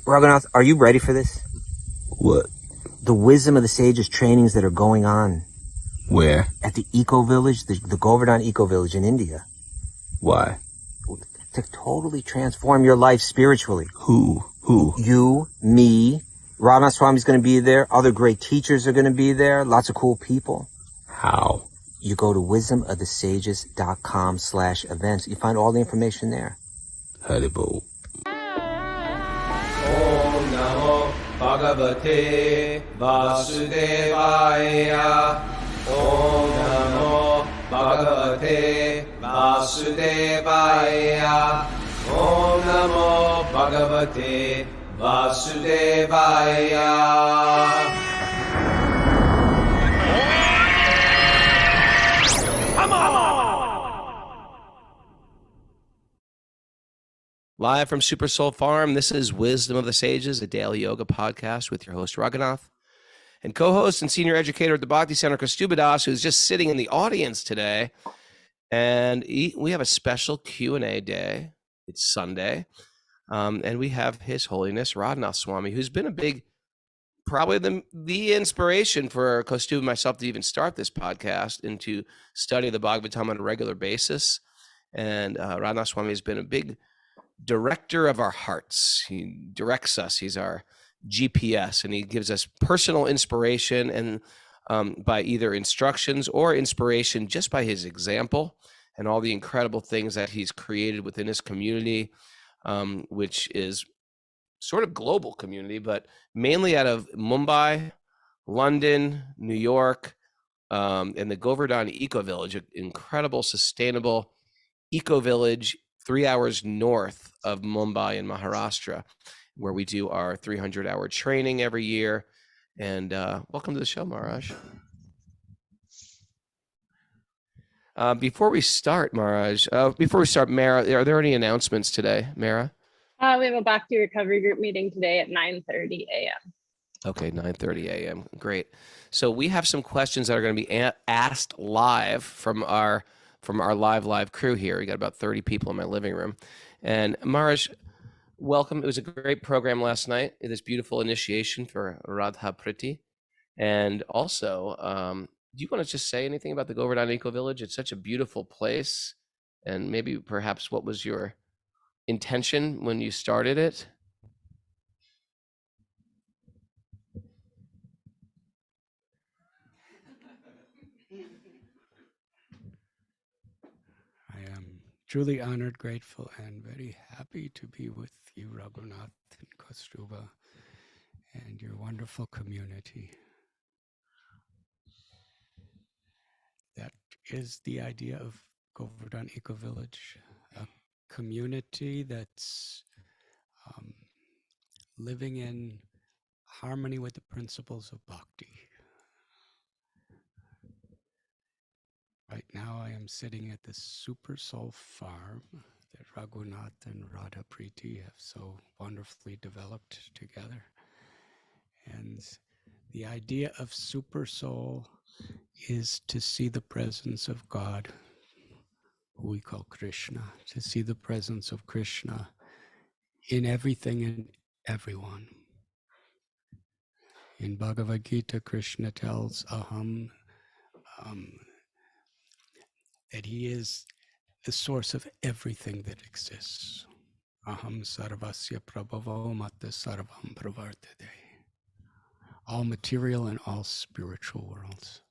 Radhanath, are you ready for this? What? The wisdom of the sages trainings that are going on. Where? At the Eco Village, the Govardhan Eco Village in India. Why? To totally transform your life spiritually. Who? You, me, Radhanath Swami's going to be there. Other great teachers are going to be there. Lots of cool people. How? You go to wisdomofthesages.com/events. You find all the information there. Haribo. Om Namo Bhagavate Vasudevaya. Om Namo Bhagavate Vasudevaya. Om Namo Bhagavate Vasudevaya. Live from Super Soul Farm, this is Wisdom of the Sages, a daily yoga podcast with your host, Radhanath, and co-host and senior educator at the Bhakti Center, Krishna, who's just sitting in the audience today. And we have a special Q&A day. It's Sunday. And we have His Holiness, Radhanath Swami, who's been a big, probably the inspiration for Kostuba and myself to even start this podcast and to study the Bhagavatam on a regular basis. And Radhanath Swami has been a big director of our hearts. He directs us. He's our GPS, and he gives us personal inspiration and by either instructions or inspiration just by his example and all the incredible things that he's created within his community, which is sort of global community, but mainly out of Mumbai, London, New York, and the Govardhan Eco Village, an incredible, sustainable eco village 3 hours north of Mumbai in Maharashtra, where we do our 300-hour training every year. And welcome to the show, Maharaj. Before we start, Mara, are there any announcements today, Mara? We have a Bhakti recovery group meeting today at 9:30 a.m. Okay, 9:30 a.m. Great. So we have some questions that are going to be asked live from our live crew here. We got about 30 people in my living room. And Maharaj, welcome. It was a great program last night. This beautiful initiation for Radha Priti. And also, do you want to just say anything about the Govardhan Eco Village? It's such a beautiful place. And maybe perhaps what was your intention when you started it? I am truly honored, grateful, and very happy to be with you, Radhanath and Kostuba, and your wonderful community. That is the idea of Govardhan Eco Village, a community that's living in harmony with the principles of Bhakti. Right now, I am sitting at the Super Soul Farm that Radhanath and Radha Priti have so wonderfully developed together. And the idea of Super Soul is to see the presence of God, who we call Krishna, to see the presence of Krishna in everything and everyone. In Bhagavad Gita, Krishna tells Aham that he is the source of everything that exists. Aham sarvasya prabhavo matta sarvam pravartate. All material and all spiritual worlds.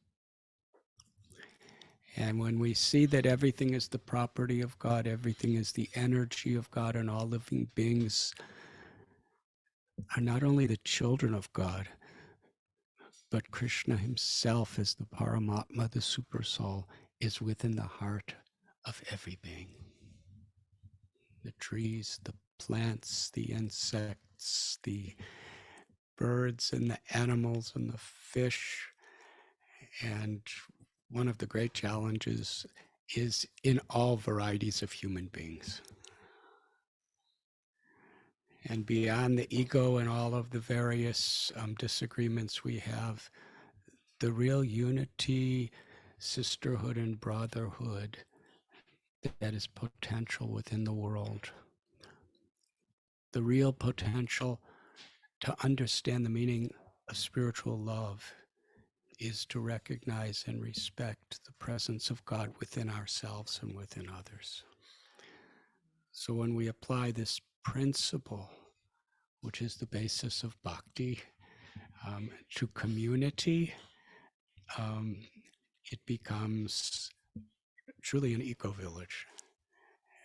And when we see that everything is the property of God, everything is the energy of God, and all living beings are not only the children of God, but Krishna himself is the Paramatma, the Super Soul, is within the heart of every being. The trees, the plants, the insects, the birds and the animals and the fish. And one of the great challenges is in all varieties of human beings. And beyond the ego and all of the various disagreements we have, the real unity, sisterhood, and brotherhood that is potential within the world. The real potential To understand the meaning of spiritual love is to recognize and respect the presence of God within ourselves and within others. So when we apply this principle, which is the basis of bhakti, to community, it becomes truly an eco-village.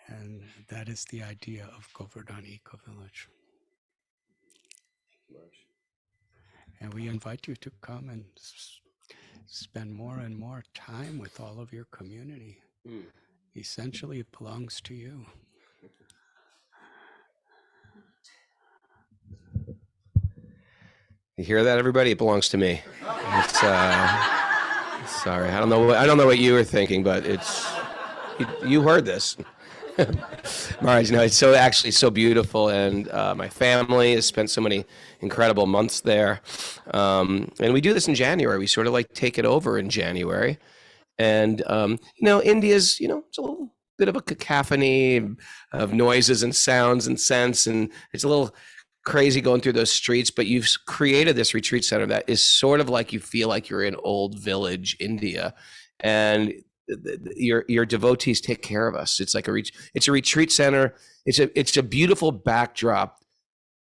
And that is the idea of Govardhan Eco-Village. And we invite you to come and spend more and more time with all of your community. Essentially, it belongs to you. You hear that, everybody? It belongs to me. It's, sorry, I don't know what you were thinking, but you heard this. Maharaj, no, it's so beautiful, and my family has spent so many incredible months there. And we do this in January. We sort of like take it over in January. And, India's, it's a little bit of a cacophony of noises and sounds and scents, and it's a little crazy going through those streets, but you've created this retreat center that is sort of like you feel like you're in old village India, and your devotees take care of us. It's like it's a retreat center. It's a beautiful backdrop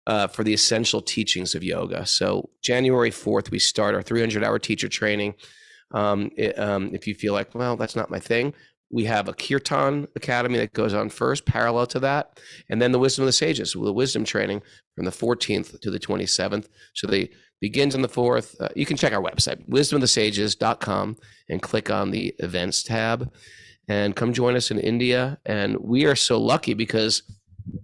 for the essential teachings of yoga. So January 4th, we start our 300-hour teacher training. If you feel like, well, that's not my thing, we have a Kirtan Academy that goes on first, parallel to that, and then the Wisdom of the Sages, the wisdom training from the 14th to the 27th. So they begins on the 4th. You can check our website, wisdomofthesages.com, and click on the events tab, and come join us in India. And we are so lucky because,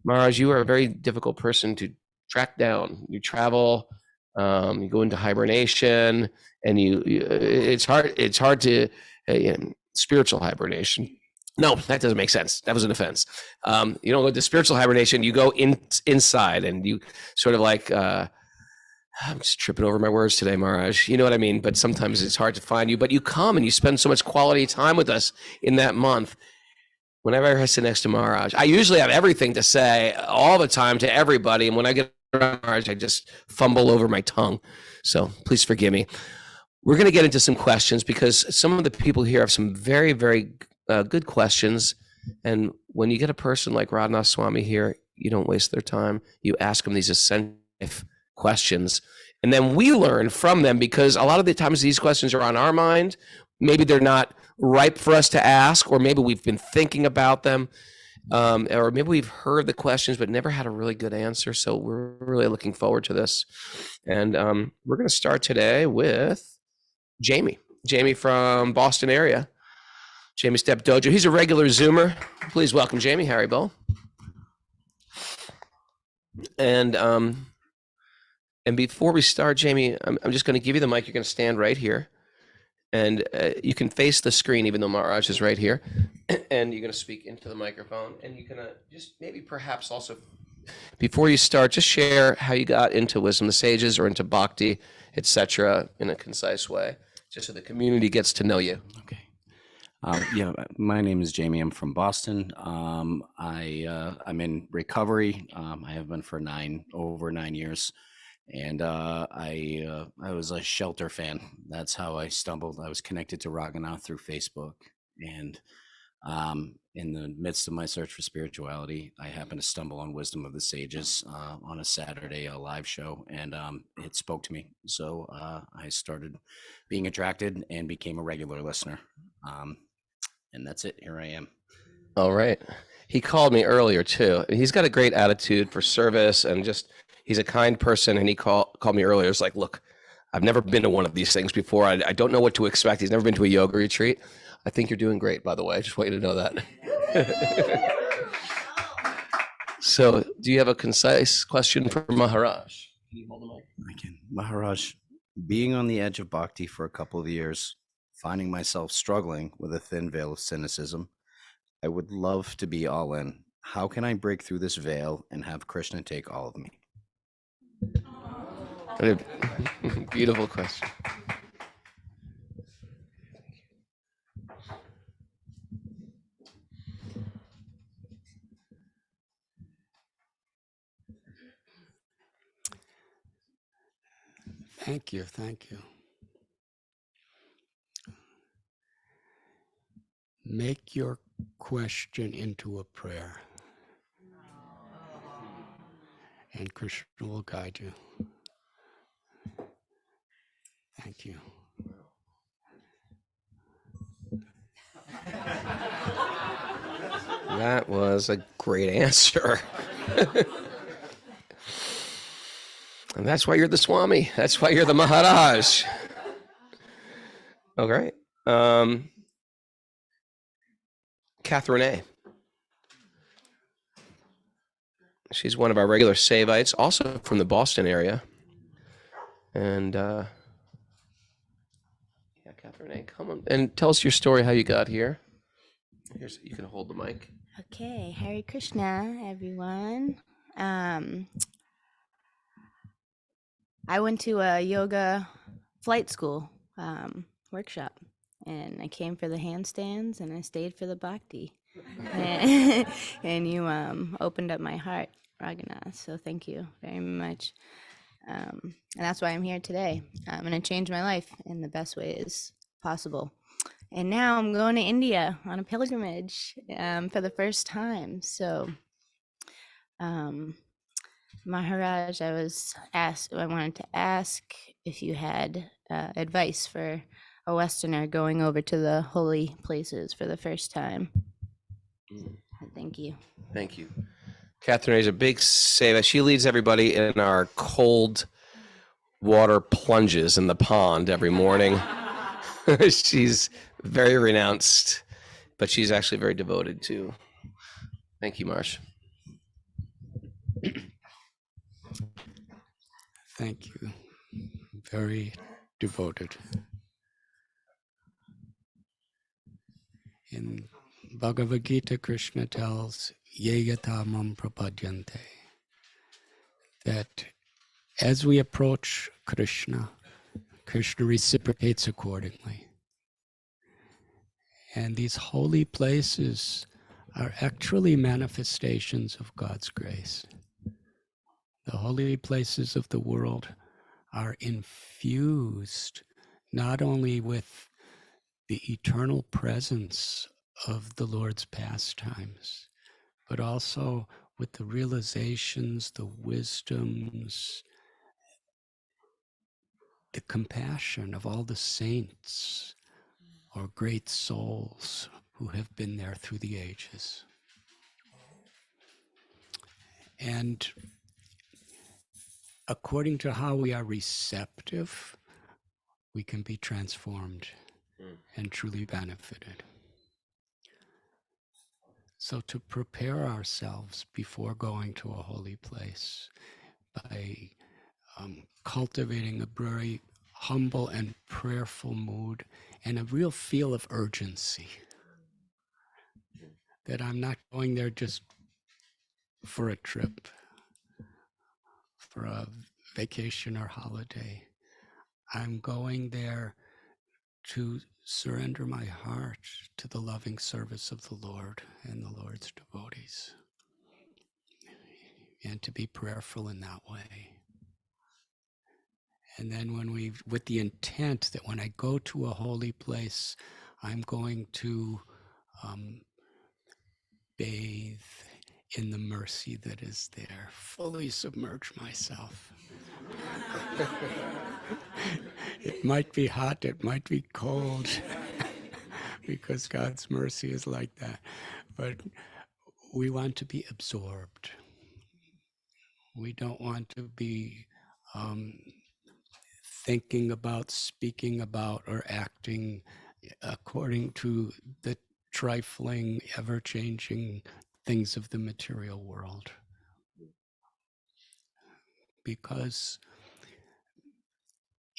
Maharaj, you are a very difficult person to track down. You travel, you go into hibernation, and it's hard to spiritual hibernation. No, that doesn't make sense. That was an offense. You don't go to spiritual hibernation. You go inside, and you sort of like, I'm just tripping over my words today, Maharaj. You know what I mean? But sometimes it's hard to find you. But you come and you spend so much quality time with us in that month. Whenever I sit next to Maharaj, I usually have everything to say all the time to everybody. And when I get around Maharaj, I just fumble over my tongue. So please forgive me. We're going to get into some questions because some of the people here have some very, very good questions. And when you get a person like Radhanath Swami here, you don't waste their time. You ask them these essential questions. And then we learn from them, because a lot of the times these questions are on our mind. Maybe they're not ripe for us to ask, or maybe we've been thinking about them, or maybe we've heard the questions but never had a really good answer. So we're really looking forward to this. And we're going to start today with Jamie from Boston area. Jamie Step Dojo. He's a regular Zoomer. Please welcome Jamie Haribol. And before we start, Jamie, I'm just going to give you the mic. You're going to stand right here, and you can face the screen, even though Maharaj is right here. And you're going to speak into the microphone, and you're going to just maybe perhaps also, before you start, just share how you got into Wisdom of the Sages or into Bhakti, etc., in a concise way, just so the community gets to know you. Okay. My name is Jamie. I'm from Boston. I'm in recovery. I have been for over 9 years, and I was a Shelter fan. That's how I stumbled. I was connected to Radhanath through Facebook, and in the midst of my search for spirituality, I happened to stumble on Wisdom of the Sages on a Saturday, a live show, and it spoke to me. So I started being attracted and became a regular listener. And that's it. Here I am. All right. He called me earlier too. He's got a great attitude for service, and just, he's a kind person. And he called me earlier. It's like, look, I've never been to one of these things before. I don't know what to expect. He's never been to a yoga retreat. I think you're doing great, by the way. I just want you to know that. So do you have a concise question for Maharaj? Can you hold the mic? I can. Maharaj, being on the edge of bhakti for a couple of years, finding myself struggling with a thin veil of cynicism, I would love to be all in. How can I break through this veil and have Krishna take all of me? Beautiful question. Thank you. Thank you. Make your question into a prayer, and Krishna will guide you. Thank you. That was a great answer. And that's why you're the Swami. That's why you're the Maharaj. Oh, great. Catherine A. She's one of our regular Savites, also from the Boston area. And yeah, Catherine A., come on and tell us your story, how you got here. Here's, you can hold the mic. Okay, Hare Krishna, everyone. I went to a yoga flight school workshop, and I came for the handstands, and I stayed for the bhakti. And you opened up my heart, Radhanath. So thank you very much. And that's why I'm here today. I'm going to change my life in the best ways possible. And now I'm going to India on a pilgrimage for the first time. So, Maharaj, I wanted to ask if you had advice for a Westerner going over to the holy places for the first time. Thank you. Thank you. Catherine is a big Seva. She leads everybody in our cold water plunges in the pond every morning. She's very renounced, but she's actually very devoted too. Thank you, Marsh. Thank you. Very devoted. In Bhagavad Gita, Krishna tells Yeyatamam prapadyante that as we approach Krishna, Krishna reciprocates accordingly. And these holy places are actually manifestations of God's grace. The holy places of the world are infused not only with the eternal presence of the Lord's pastimes, but also with the realizations, the wisdoms, the compassion of all the saints or great souls who have been there through the ages. And according to how we are receptive, we can be transformed and truly benefited. So to prepare ourselves before going to a holy place by cultivating a very humble and prayerful mood and a real feel of urgency, that I'm not going there just for a trip, for a vacation or holiday. I'm going there to surrender my heart to the loving service of the Lord and the Lord's devotees, and to be prayerful in that way. And then with the intent that when I go to a holy place, I'm going to bathe in the mercy that is there, fully submerge myself. It might be hot, it might be cold, because God's mercy is like that. But we want to be absorbed. We don't want to be thinking about, speaking about, or acting according to the trifling, ever-changing things of the material world. Because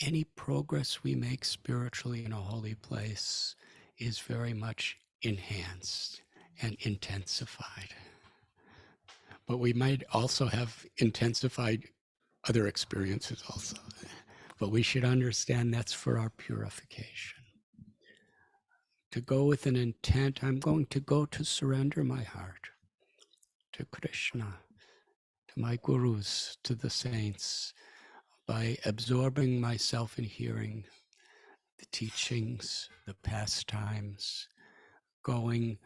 any progress we make spiritually in a holy place is very much enhanced and intensified. But we might also have intensified other experiences also. But we should understand that's for our purification. To go with an intent, I'm going to go to surrender my heart to Krishna, to my gurus, to the saints, by absorbing myself in hearing the teachings, the pastimes, going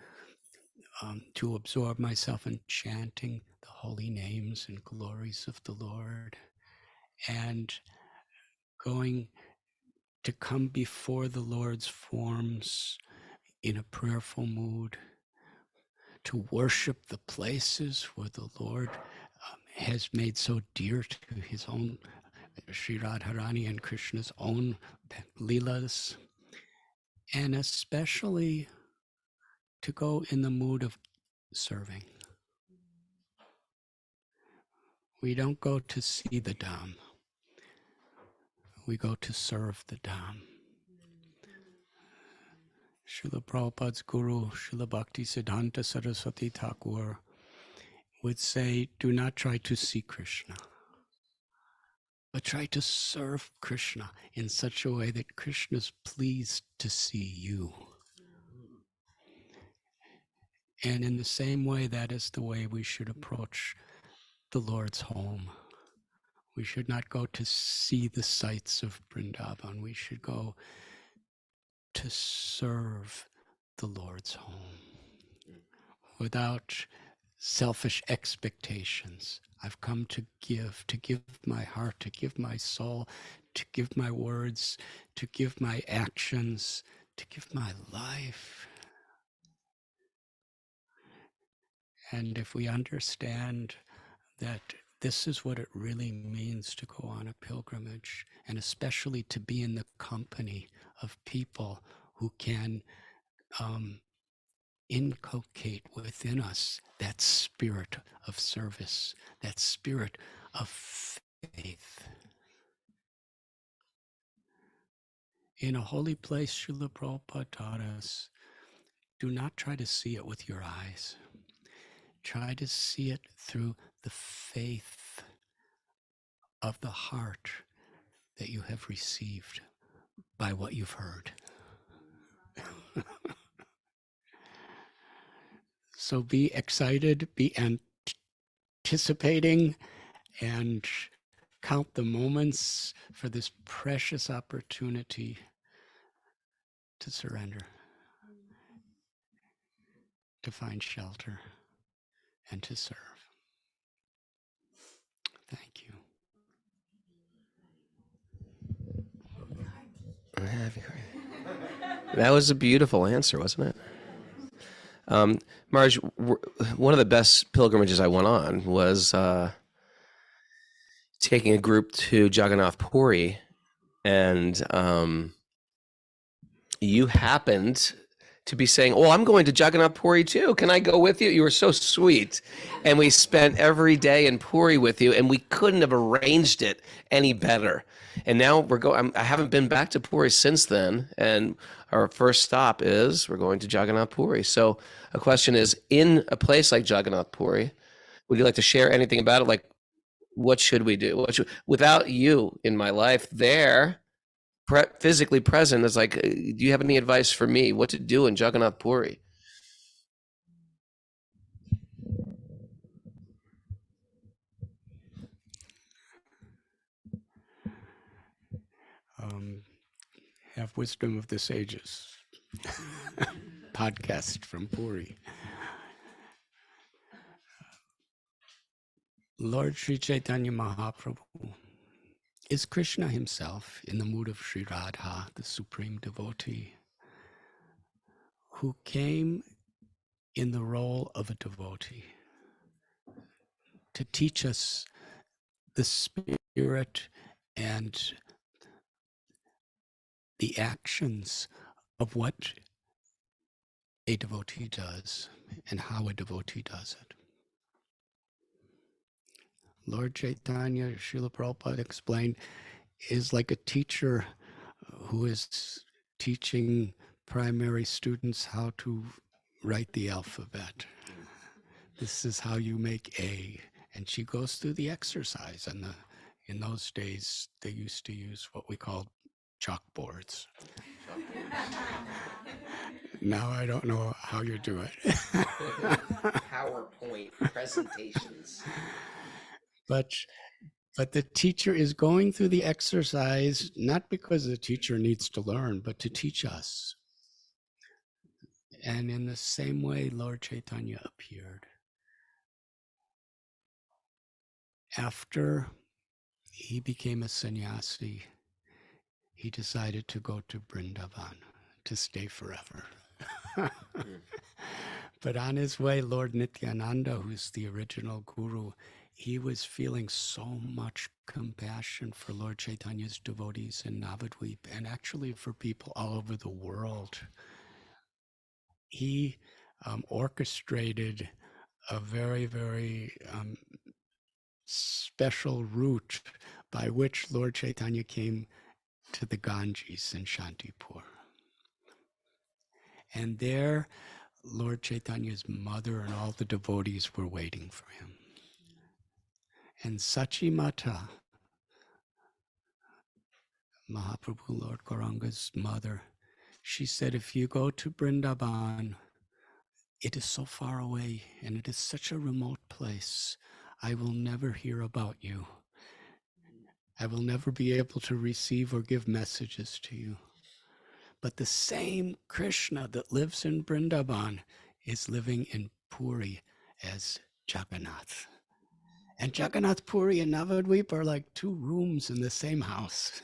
to absorb myself in chanting the holy names and glories of the Lord, and going to come before the Lord's forms in a prayerful mood, to worship the places where the Lord has made so dear to his own Sri Radharani and Krishna's own Leelas, and especially to go in the mood of serving. We don't go to see the Dham. We go to serve the Dham. Srila Prabhupada's guru, Srila Bhakti Siddhanta Saraswati Thakur, would say, do not try to see Krishna, but try to serve Krishna in such a way that Krishna's pleased to see you. And in the same way, that is the way we should approach the Lord's home. We should not go to see the sights of Vrindavan. We should go to serve the Lord's home without selfish expectations. I've come to give my heart, to give my soul, to give my words, to give my actions, to give my life. And if we understand that this is what it really means to go on a pilgrimage, and especially to be in the company of people who can inculcate within us that spirit of service, that spirit of faith. In a holy place, Srila Prabhupada taught us, do not try to see it with your eyes. Try to see it through the faith of the heart that you have received by what you've heard. So be excited, be anticipating, and count the moments for this precious opportunity to surrender, to find shelter, and to serve. Thank you. That was a beautiful answer, wasn't it? Marge, one of the best pilgrimages I went on was taking a group to Jagannath Puri, and you happened to be saying, oh, I'm going to Jagannath Puri too. Can I go with you? You were so sweet. And we spent every day in Puri with you, and we couldn't have arranged it any better. And now we're going, I haven't been back to Puri since then. And our first stop is we're going to Jagannath Puri. So a question is, in a place like Jagannath Puri, would you like to share anything about it? Like, what should we do? Without you in my life there, physically present, it's like, do you have any advice for me? What to do in Jagannath Puri? Have wisdom of the sages. Podcast from Puri. Lord Sri Chaitanya Mahaprabhu is Krishna himself in the mood of Sri Radha, the supreme devotee, who came in the role of a devotee to teach us the spirit and the actions of what a devotee does and how a devotee does it. Lord Chaitanya, Srila Prabhupada explained, is like a teacher who is teaching primary students how to write the alphabet. This is how you make A. And she goes through the exercise. And in those days, they used to use what we called chalkboards. Now I don't know how you do it. PowerPoint presentations. But But the teacher is going through the exercise, not because the teacher needs to learn, but to teach us. And in the same way, Lord Chaitanya appeared. After he became a sannyasi, he decided to go to Vrindavan to stay forever. But on his way, Lord Nityananda, who's the original guru, he was feeling so much compassion for Lord Chaitanya's devotees in Navadvip and actually for people all over the world. He orchestrated a very, very special route by which Lord Chaitanya came to the Ganges in Shantipur. And there, Lord Chaitanya's mother and all the devotees were waiting for him. And Sachi Mata, Mahaprabhu Lord Gauranga's mother, she said, if you go to Vrindavan, it is so far away and it is such a remote place. I will never hear about you. I will never be able to receive or give messages to you. But the same Krishna that lives in Vrindavan is living in Puri as Jagannath. And Jagannath Puri and Navadvip are like two rooms in the same house.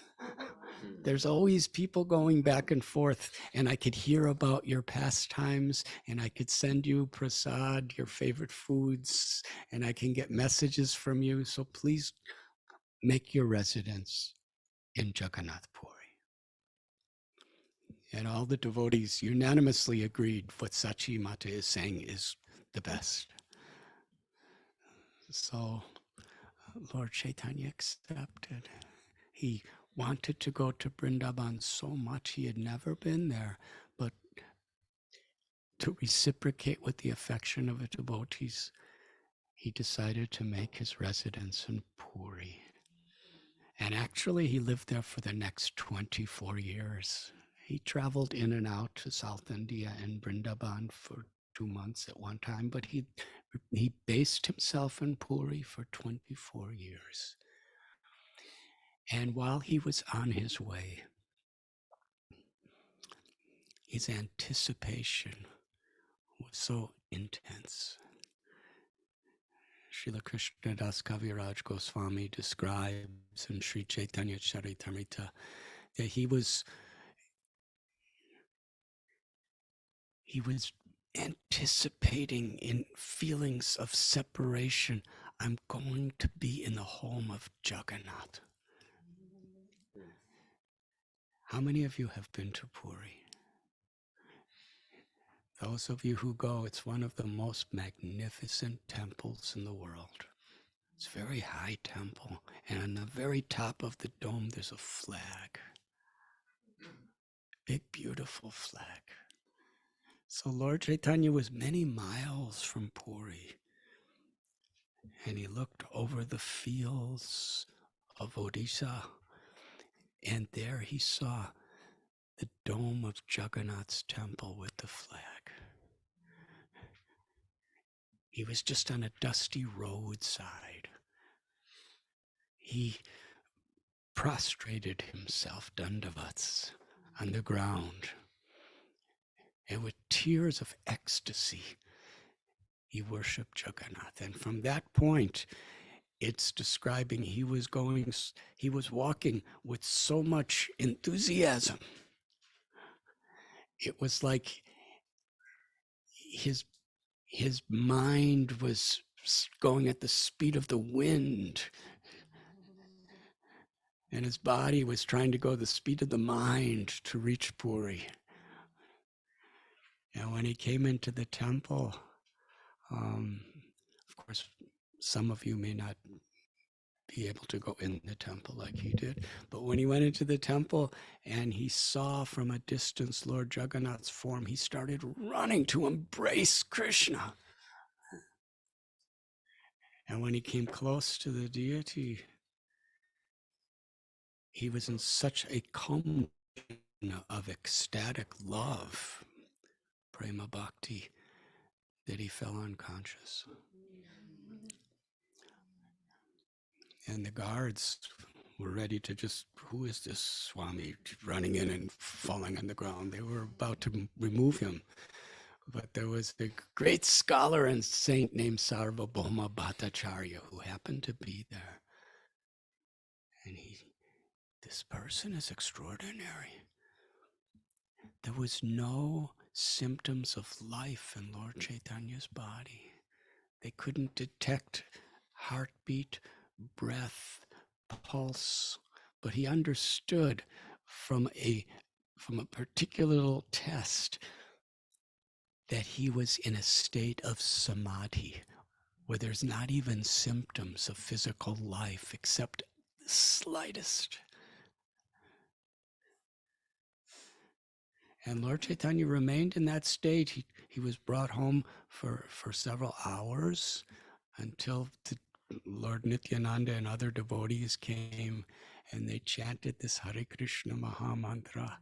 There's always people going back and forth, and I could hear about your pastimes, and I could send you prasad, your favorite foods, and I can get messages from you. So please make your residence in Jagannath Puri. And all the devotees unanimously agreed what Sachi Mata is saying is the best. So Lord Chaitanya accepted. He wanted to go to Vrindavan so much. He had never been there, but to reciprocate with the affection of the devotees, he decided to make his residence in Puri. And actually, he lived there for the next 24 years. He traveled in and out to South India and Vrindavan for 2 months at one time, but he based himself in Puri for 24 years. And while he was on his way, his anticipation was so intense. Srila Krishna Das Kaviraj Goswami describes in Sri Chaitanya Charitamrita that he was anticipating in feelings of separation. I'm going to be in the home of Jagannath. How many of you have been to Puri? Those of you who go, it's one of the most magnificent temples in the world. It's a very high temple, and on the very top of the dome, there's a flag. Big, beautiful flag. So Lord Chaitanya was many miles from Puri, and he looked over the fields of Odisha, and there he saw the dome of Jagannath's temple with the flag. He was just on a dusty roadside. He prostrated himself, dandavats, on the ground. And with tears of ecstasy, he worshiped Jagannath. And from that point, it's describing he was walking with so much enthusiasm. It was like his mind was going at the speed of the wind, and his body was trying to go the speed of the mind to reach Puri. And when he came into the temple, of course, some of you may not be able to go in the temple like he did, but when he went into the temple and he saw from a distance Lord Jagannath's form, he started running to embrace Krishna. And when he came close to the deity, he was in such a combination of ecstatic love, prema bhakti, that he fell unconscious. And the guards were ready to just, who is this Swami running in and falling on the ground? They were about to remove him. But there was a great scholar and saint named Sarvabhauma Bhattacharya who happened to be there. And this person is extraordinary. There was no symptoms of life in Lord Chaitanya's body. They couldn't detect heartbeat, breath, pulse, but he understood from a particular little test that he was in a state of samadhi, where there's not even symptoms of physical life except the slightest. And Lord Chaitanya remained in that state. He was brought home for several hours until Lord Nityananda and other devotees came and they chanted this Hare Krishna Maha Mantra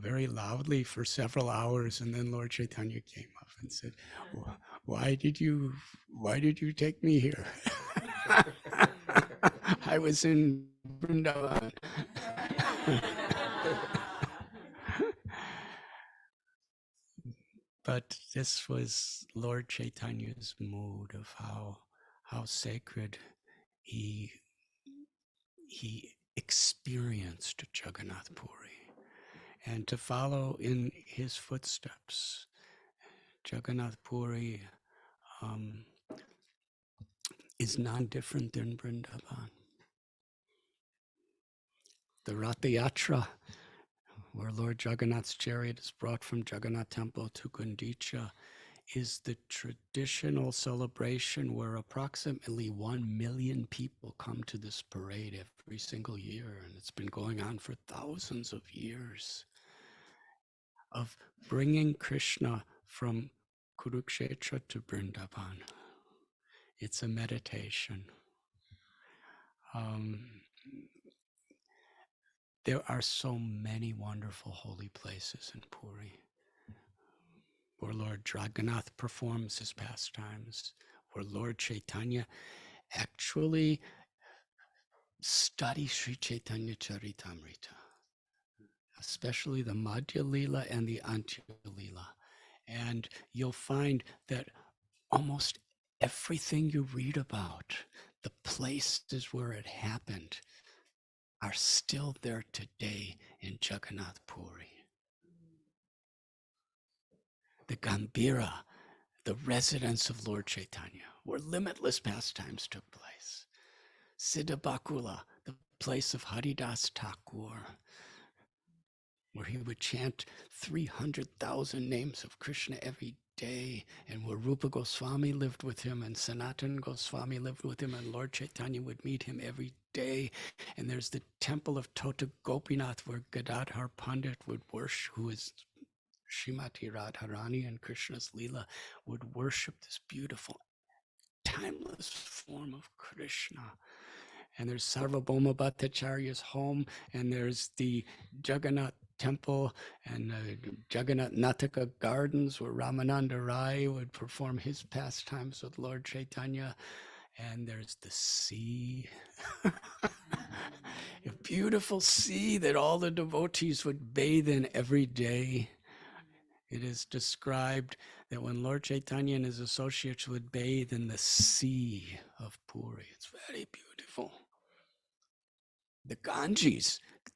very loudly for several hours. And then Lord Chaitanya came up and said, why did you take me here? I was in Vrindavan. But this was Lord Chaitanya's mood of how sacred he experienced Jagannath Puri. And to follow in his footsteps, Jagannath Puri is non-different than Vrindavan. The Ratha Yatra, where Lord Jagannath's chariot is brought from Jagannath Temple to Gundicha, is the traditional celebration where approximately 1 million people come to this parade every single year, and it's been going on for thousands of years, of bringing Krishna from Kurukshetra to Vrindavan. It's a meditation. There are so many wonderful holy places in Puri where Lord Jagannath performs his pastimes, where Lord Chaitanya actually studies Sri Chaitanya Charitamrita, especially the Madhya Lila and the Antya Lila. And you'll find that almost everything you read about, the places where it happened, are still there today in Jagannath Puri. The Gambhira, the residence of Lord Chaitanya, where limitless pastimes took place. Siddhabakula, the place of Haridas Thakur, where he would chant 300,000 names of Krishna every day, and where Rupa Goswami lived with him, and Sanatana Goswami lived with him, and Lord Chaitanya would meet him every day. And there's the temple of Tota Gopinath, where Gadadhar Pandit would worship, who is Srimati Radharani and Krishna's Leela, would worship this beautiful, timeless form of Krishna. And there's Sarvabhauma Bhattacharya's home, and there's the Jagannath Temple and Jagannath Nataka Gardens, where Ramananda Rai would perform his pastimes with Lord Chaitanya. And there's the sea, a beautiful sea that all the devotees would bathe in every day. It is described that when Lord Chaitanya and his associates would bathe in the sea of Puri, it's very beautiful. The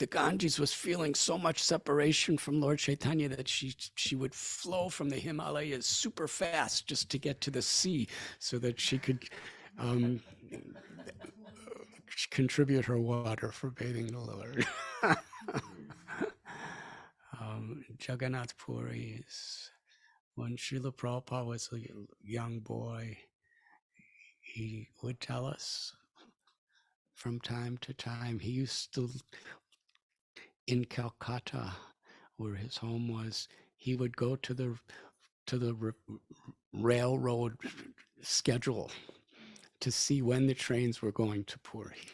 Ganges was feeling so much separation from Lord Chaitanya that she would flow from the Himalayas super fast just to get to the sea so that she could contribute her water for bathing the Lord. Jagannath Puri is, when Srila Prabhupada was a young boy, he would tell us from time to time, he used to, in Calcutta, where his home was, he would go to the railroad schedule to see when the trains were going to Puri.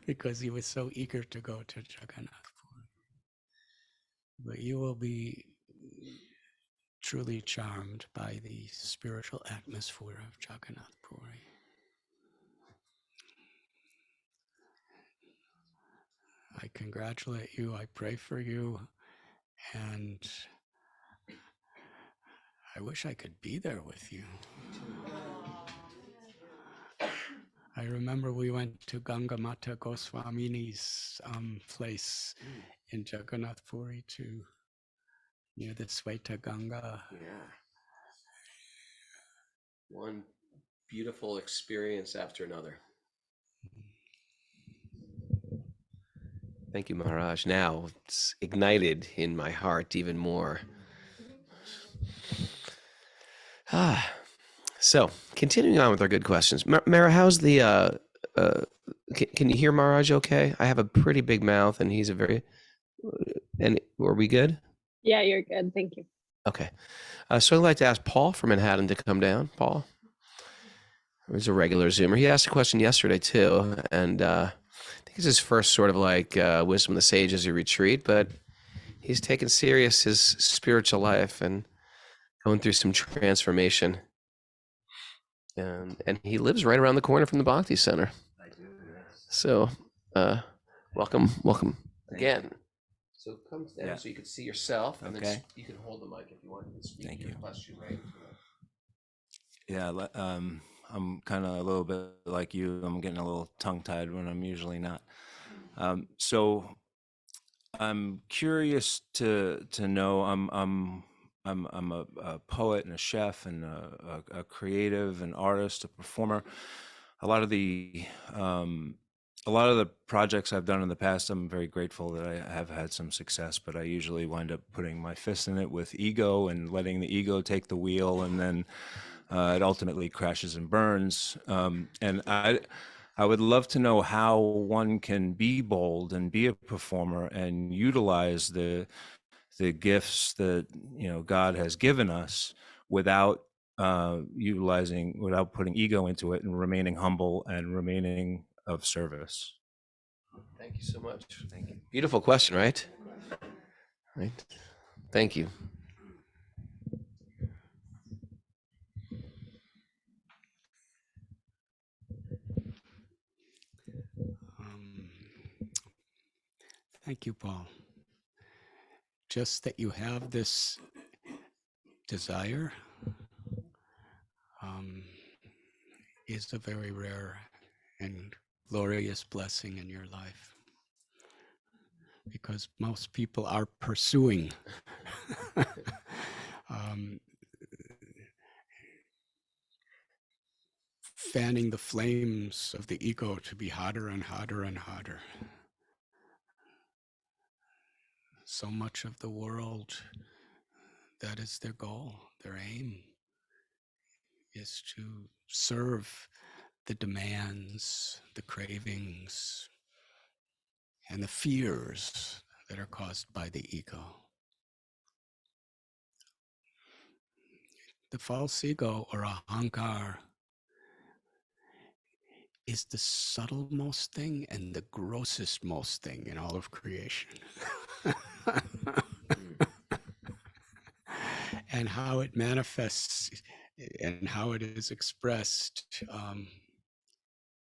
Because he was so eager to go to Jagannath Puri. But you will be truly charmed by the spiritual atmosphere of Jagannath Puri. I congratulate you. I pray for you. And I wish I could be there with you. I remember we went to Ganga Mata Goswamini's place in Jagannath Puri near the Sweta Ganga. Yeah. One beautiful experience after another. Thank you, Maharaj. Now it's ignited in my heart even more. So, continuing on with our good questions. Mara, how's the, can you hear Maharaj okay? I have a pretty big mouth and he's a very, and are we good? Yeah, you're good. Thank you. Okay. So I'd like to ask Paul from Manhattan to come down. Paul, he's a regular Zoomer. He asked a question yesterday too, and I think it's his first sort of like Wisdom of the Sages retreat, but he's taken serious his spiritual life and going through some transformation. And he lives right around the corner from the Bhakti Center. I do, yes. So welcome again. So come down so you can see yourself, and then you can hold the mic if you want to speak. Thank you. Question, right? Yeah, I'm kind of a little bit like you. I'm getting a little tongue-tied when I'm usually not. So I'm curious to know. I'm a poet and a chef and a creative, an artist, a performer. A lot of the projects I've done in the past, I'm very grateful that I have had some success, but I usually wind up putting my fist in it with ego and letting the ego take the wheel, and then it ultimately crashes and burns. And I would love to know how one can be bold and be a performer and utilize the gifts that God has given us without without putting ego into it, and remaining humble and remaining of service. Thank you so much. Thank you. Beautiful question, right? Right. Thank you. Thank you, Paul. Just that you have this desire is a very rare and glorious blessing in your life, because most people are pursuing fanning the flames of the ego to be hotter and hotter and hotter. So much of the world, that is their goal, their aim, is to serve the demands, the cravings, and the fears that are caused by the ego. The false ego, or ahankar, is the subtlemost thing and the grossest most thing in all of creation. And how it manifests and how it is expressed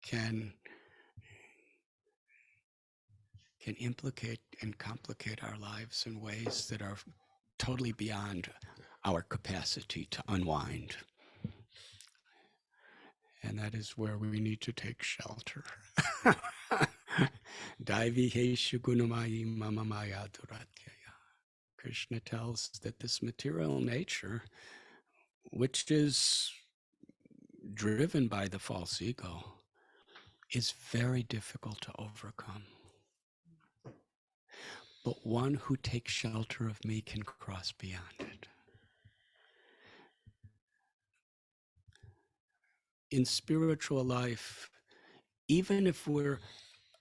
can implicate and complicate our lives in ways that are totally beyond our capacity to unwind. And that is where we need to take shelter. Krishna tells that this material nature, which is driven by the false ego, is very difficult to overcome. But one who takes shelter of me can cross beyond it. In spiritual life, even if we're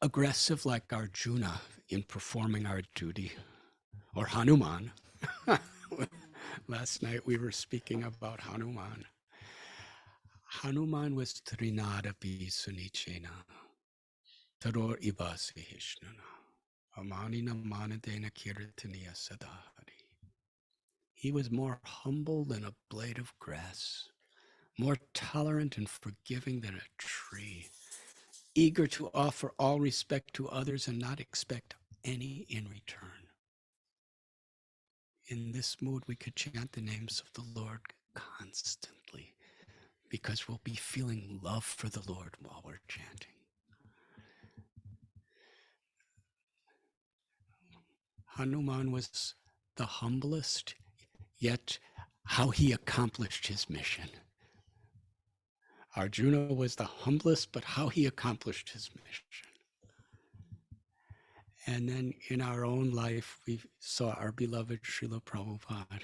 aggressive like Arjuna in performing our duty, or Hanuman, last night we were speaking about Hanuman. Hanuman was Trinadapi Sunichena, Taror Ibasi Hishnana, Amanina Manadena Kirtaniya Sadahari. He was more humble than a blade of grass, more tolerant and forgiving than a tree, eager to offer all respect to others and not expect any in return. In this mood, we could chant the names of the Lord constantly, because we'll be feeling love for the Lord while we're chanting. Hanuman was the humblest, yet how he accomplished his mission. Arjuna was the humblest, but how he accomplished his mission. And then in our own life, we saw our beloved Srila Prabhupada.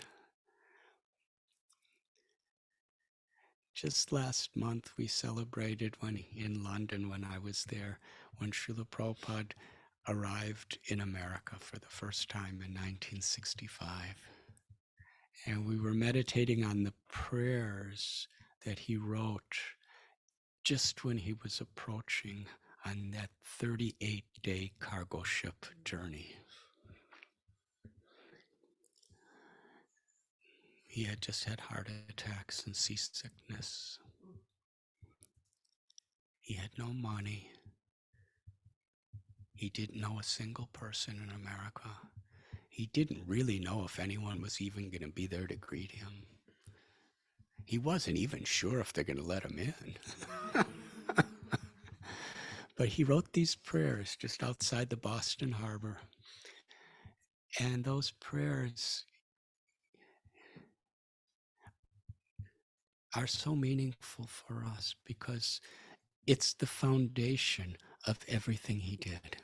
Just last month, we celebrated in London, when I was there, when Srila Prabhupada arrived in America for the first time in 1965. And we were meditating on the prayers that he wrote just when he was approaching on that 38-day cargo ship journey. He had just had heart attacks and seasickness. He had no money. He didn't know a single person in America. He didn't really know if anyone was even going to be there to greet him. He wasn't even sure if they're going to let him in. But he wrote these prayers just outside the Boston Harbor. And those prayers are so meaningful for us because it's the foundation of everything he did.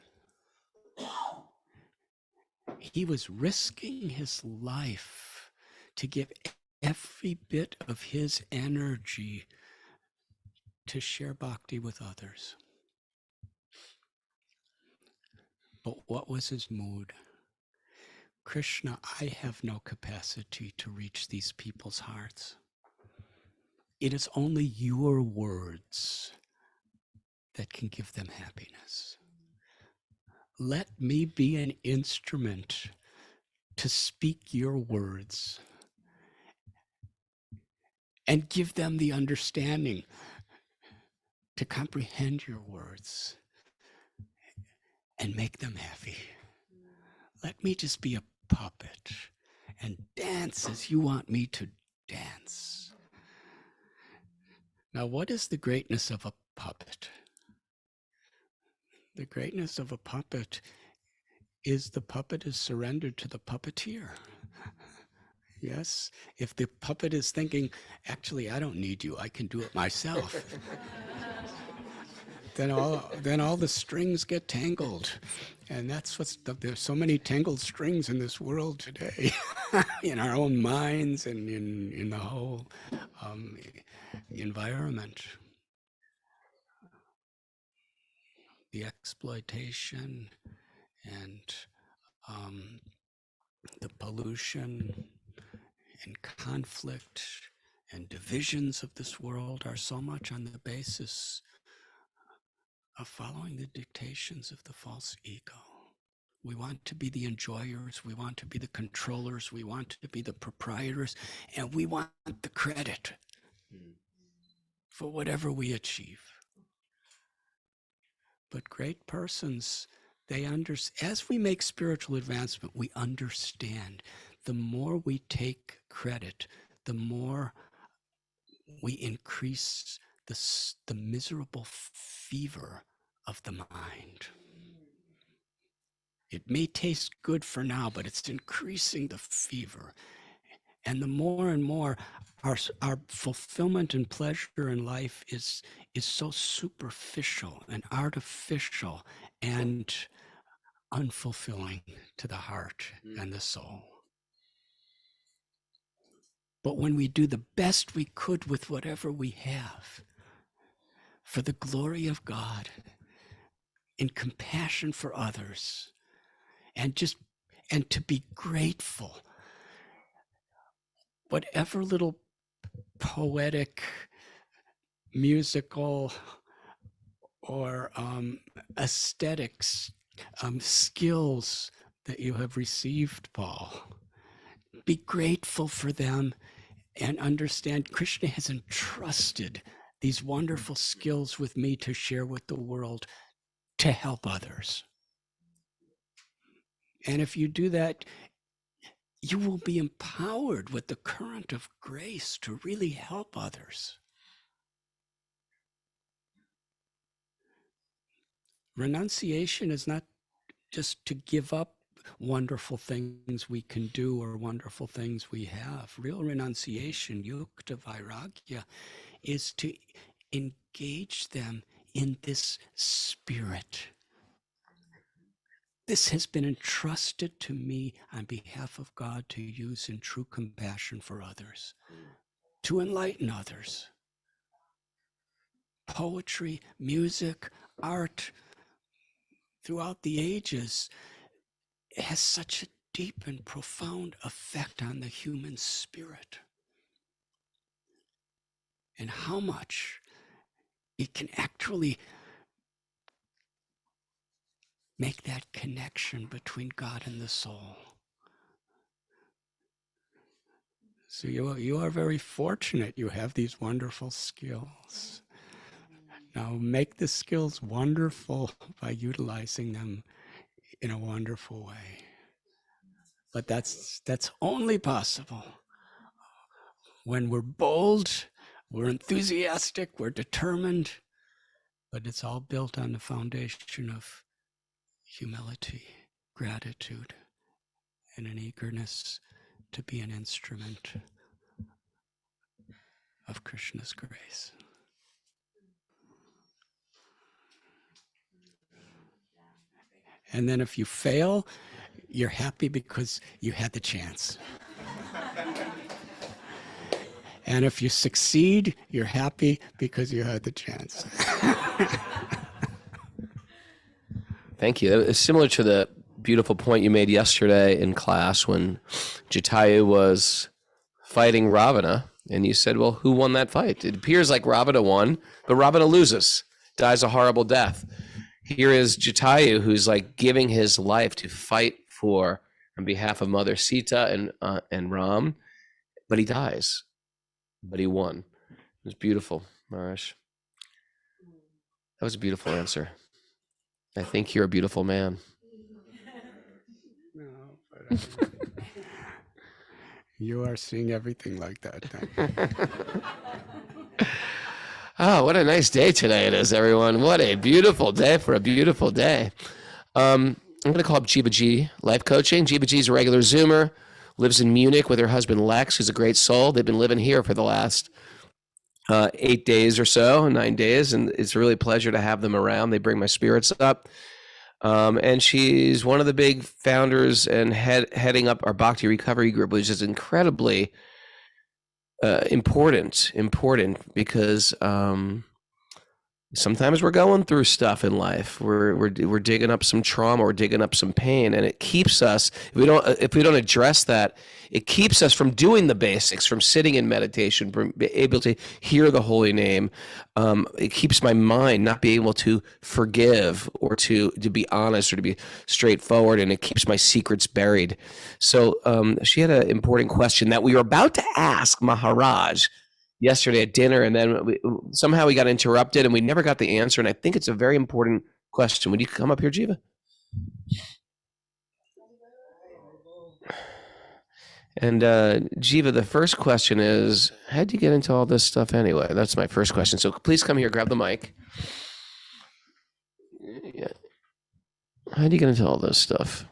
He was risking his life to give every bit of his energy to share bhakti with others. But what was his mood? Krishna, I have no capacity to reach these people's hearts. It is only your words that can give them happiness. Let me be an instrument to speak your words and give them the understanding to comprehend your words and make them happy. Let me just be a puppet and dance as you want me to dance. Now, what is the greatness of a puppet? The greatness of a puppet is the puppet is surrendered to the puppeteer. Yes, if the puppet is thinking, actually, I don't need you, I can do it myself. then all the strings get tangled. And that's there's so many tangled strings in this world today, in our own minds and in the whole environment. The exploitation and the pollution and conflict and divisions of this world are so much on the basis of following the dictations of the false ego. We want to be the enjoyers, we want to be the controllers, we want to be the proprietors, and we want the credit for whatever we achieve. But great persons, as we make spiritual advancement, we understand the more we take credit, the more we increase the miserable fever of the mind. It may taste good for now, but it's increasing the fever. And the more and more our fulfillment and pleasure in life is so superficial and artificial and unfulfilling to the heart and the soul. But when we do the best we could with whatever we have, for the glory of God, in compassion for others, and to be grateful, whatever little poetic, musical, or aesthetics, skills that you have received, Paul, be grateful for them and understand Krishna has entrusted these wonderful skills with me to share with the world to help others. And if you do that, you will be empowered with the current of grace to really help others. Renunciation is not just to give up wonderful things we can do or wonderful things we have. Real renunciation, yukta vairagya, is to engage them in this spirit. This has been entrusted to me on behalf of God to use in true compassion for others, to enlighten others. Poetry, music, art, throughout the ages, has such a deep and profound effect on the human spirit. And how much it can actually make that connection between God and the soul. So you are very fortunate you have these wonderful skills. Now make the skills wonderful by utilizing them in a wonderful way. But that's only possible when we're bold, we're enthusiastic, we're determined, but it's all built on the foundation of humility, gratitude, and an eagerness to be an instrument of Krishna's grace. And then if you fail, you're happy because you had the chance. And if you succeed, you're happy because you had the chance. Thank you. It's similar to the beautiful point you made yesterday in class when Jatayu was fighting Ravana, and you said, well, who won that fight? It appears like Ravana won, but Ravana loses, dies a horrible death. Here is Jatayu, who's like giving his life to fight for on behalf of Mother Sita and Ram, but he dies, but he won. It was beautiful, Maharaj. That was a beautiful answer. I think you're a beautiful man. No, but you are seeing everything like that. Oh, what a nice day today it is, everyone. What a beautiful day for a beautiful day. I'm going to call up Jiva G, life coaching. Jiva G is a regular Zoomer, lives in Munich with her husband Lex, who's a great soul. They've been living here for the last 8 days or so, 9 days, and it's really a pleasure to have them around. They bring my spirits up. And she's one of the big founders and heading up our Bhakti recovery group, which is incredibly important because sometimes we're going through stuff in life. We're digging up some trauma, we're digging up some pain, and it keeps us, if we don't address that, it keeps us from doing the basics, from sitting in meditation, from being able to hear the holy name. It keeps my mind not being able to forgive or to be honest or to be straightforward, and it keeps my secrets buried. So she had an important question that we were about to ask Maharaj yesterday at dinner, and then somehow we got interrupted and we never got the answer, and I think it's a very important question. Would you come up here, Jiva? And Jiva, the first question is, how'd you get into all this stuff anyway? That's my first question. So please come here, grab the mic. Yeah. How'd you get into all this stuff?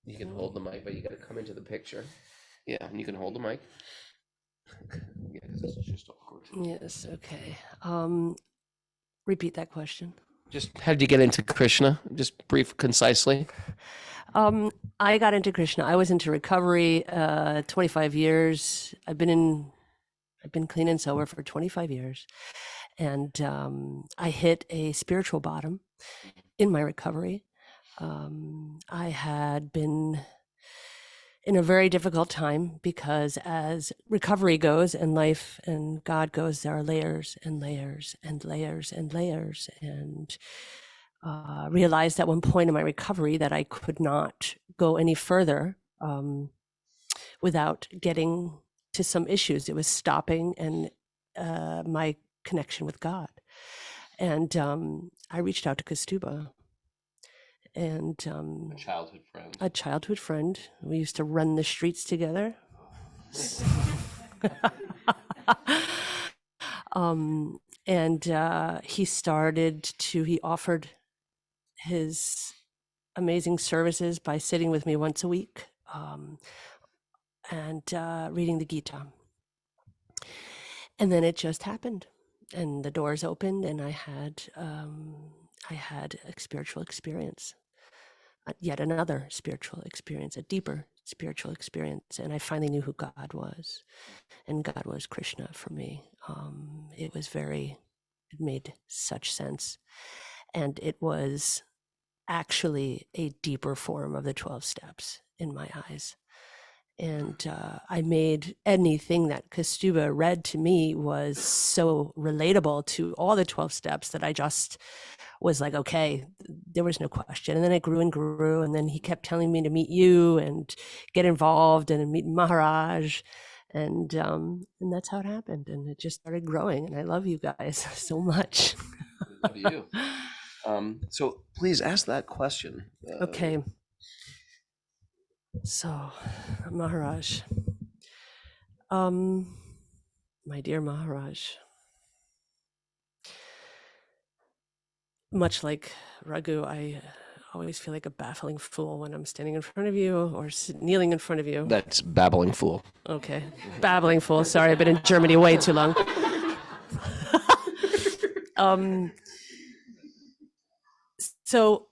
You can hold the mic, but you got to come into the picture. Yeah, and you can hold the mic. Yeah, this is just awkward. Yes, okay. Repeat that question. Just how did you get into Krishna? Just brief, concisely. I got into Krishna. I was into recovery 25 years. I've been clean and sober for 25 years. And I hit a spiritual bottom in my recovery. I had been in a very difficult time because as recovery goes and life and God goes, there are layers and layers and layers and layers. And realized at one point in my recovery that I could not go any further without getting to some issues. It was stopping and my connection with God. And I reached out to Kastuba. and A childhood friend. a childhood friend. We used to run the streets together. And he offered his amazing services by sitting with me once a week and reading the Gita. And then it just happened, and the doors opened, and I had a spiritual experience, yet another spiritual experience, a deeper spiritual experience, and I finally knew who God was, and God was Krishna for me. It made such sense, and it was actually a deeper form of the 12 steps in my eyes. And I made anything that Kastuba read to me was so relatable to all the 12 steps that I just was like, okay, there was no question. And then it grew and grew. And then he kept telling me to meet you and get involved and meet Maharaj. And that's how it happened. And it just started growing. And I love you guys so much. Love you. So please ask that question. Okay. So, Maharaj, my dear Maharaj, much like Raghu, I always feel like a baffling fool when I'm standing in front of you or kneeling in front of you. That's babbling fool. Okay, babbling fool. Sorry, I've been in Germany way too long. So,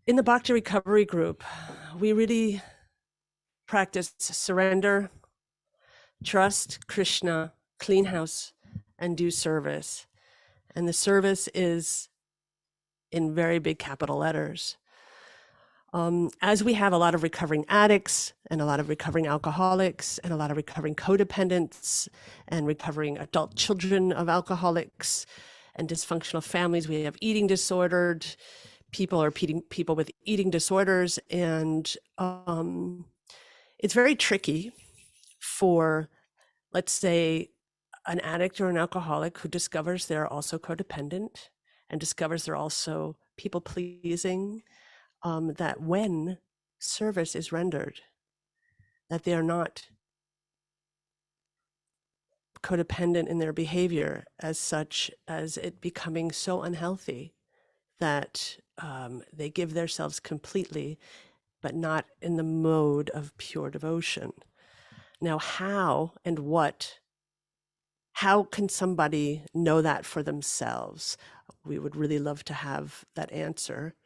in the Bhakti Recovery Group, we really practice surrender, trust Krishna, clean house, and do service. And the service is in very big capital letters. As we have a lot of recovering addicts and a lot of recovering alcoholics and a lot of recovering codependents and recovering adult children of alcoholics and dysfunctional families, we have eating disordered people or people with eating disorders. And it's very tricky for, let's say, an addict or an alcoholic who discovers they're also codependent and discovers they're also people pleasing, that when service is rendered, that they are not codependent in their behavior as such as it becoming so unhealthy that they give themselves completely, but not in the mode of pure devotion. Now, how can somebody know that for themselves? We would really love to have that answer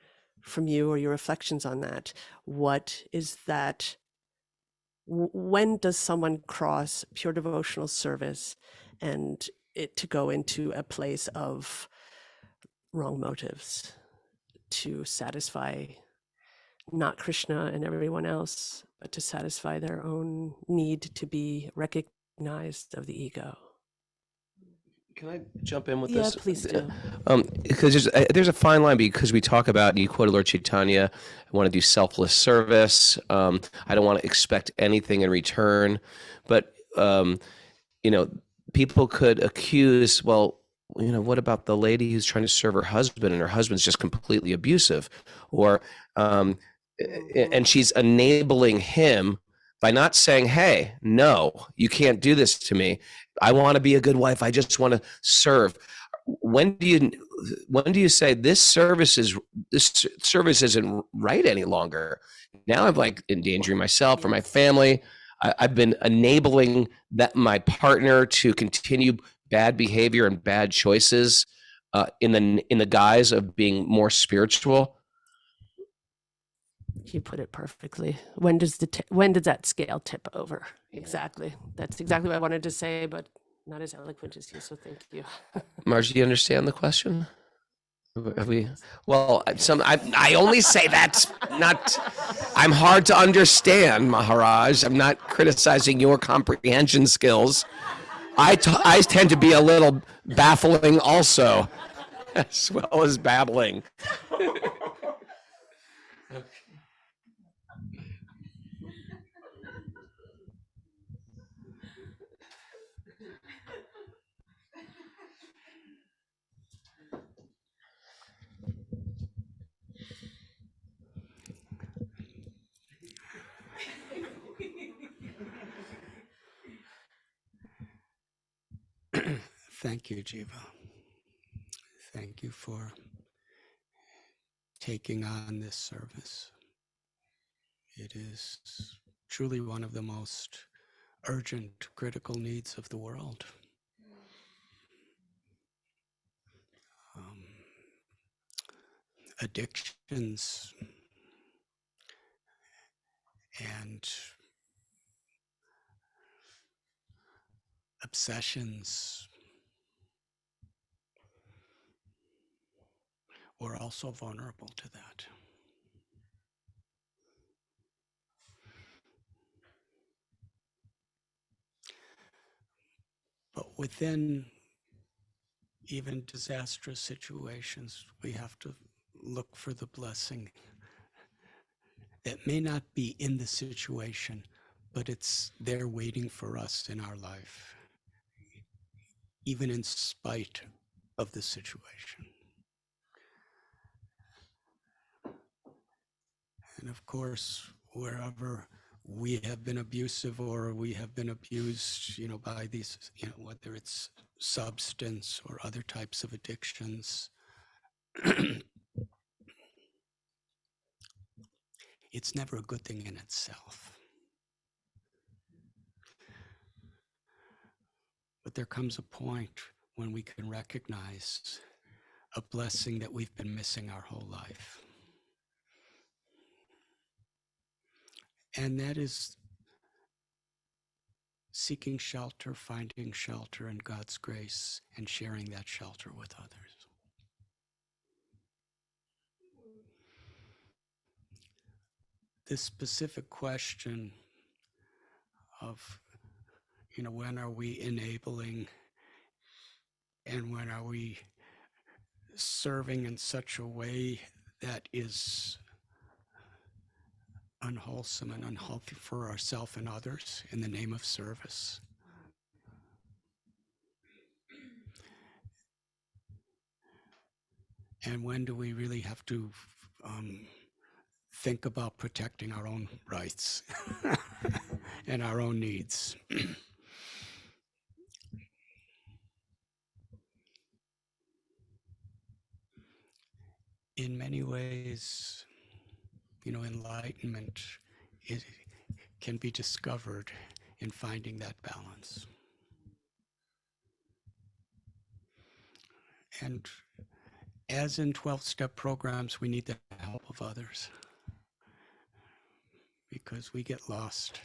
from you or your reflections on that. What is that? When does someone cross pure devotional service and it to go into a place of wrong motives to satisfy not Krishna and everyone else, but to satisfy their own need to be recognized of the ego? Can I jump in with Yeah, this? please do. Because there's a fine line, because we talk about, you quoted Lord Chaitanya, I want to do selfless service. I don't want to expect anything in return. But, people could accuse, well, what about the lady who's trying to serve her husband and her husband's just completely abusive? Or, and she's enabling him by not saying, hey, no, you can't do this to me. I want to be a good wife. I just want to serve. When do you say this service isn't right any longer? Now I'm like endangering myself or my family. I've been enabling my partner to continue bad behavior and bad choices in the guise of being more spiritual. You put it perfectly. When does that scale tip over? Exactly. That's exactly what I wanted to say, but not as eloquent as you. So thank you. Margie, do you understand the question? Have we? Well, I only say that's not. I'm hard to understand, Maharaj. I'm not criticizing your comprehension skills. I tend to be a little baffling also, as well as babbling. Thank you, Jiva. Thank you for taking on this service. It is truly one of the most urgent, critical needs of the world. Addictions and obsessions. We're also vulnerable to that. But within even disastrous situations, we have to look for the blessing that may not be in the situation, but it's there waiting for us in our life, even in spite of the situation. And of course, wherever we have been abusive or we have been abused, by these, whether it's substance or other types of addictions, it's never a good thing in itself. But there comes a point when we can recognize a blessing that we've been missing our whole life. And that is seeking shelter, finding shelter in God's grace, and sharing that shelter with others. This specific question of, when are we enabling and when are we serving in such a way that is unwholesome and unhealthy for ourselves and others in the name of service. And when do we really have to think about protecting our own rights and our own needs? In many ways, enlightenment can be discovered in finding that balance. And as in 12-step programs, we need the help of others because we get lost.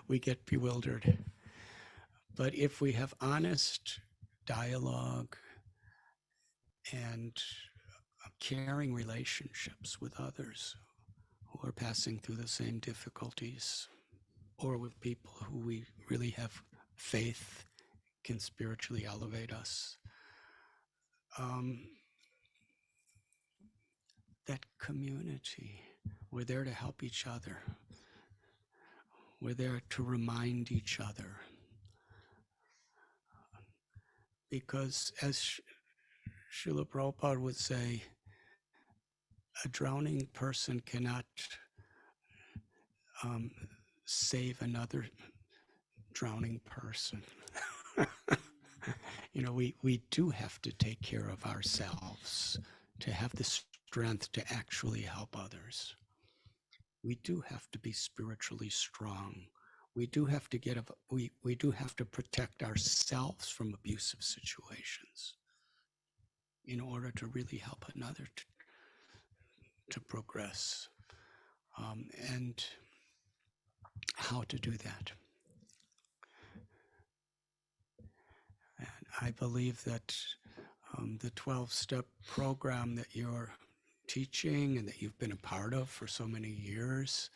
We get bewildered. But if we have honest dialogue and caring relationships with others who are passing through the same difficulties, or with people who we really have faith can spiritually elevate us, that community, we're there to help each other. We're there to remind each other. Because as Srila Prabhupada would say, a drowning person cannot save another drowning person. We do have to take care of ourselves to have the strength to actually help others. We do have to be spiritually strong. We do have to we do have to protect ourselves from abusive situations in order to really help another to progress. And how to do that. And I believe that the 12-step program that you're teaching and that you've been a part of for so many years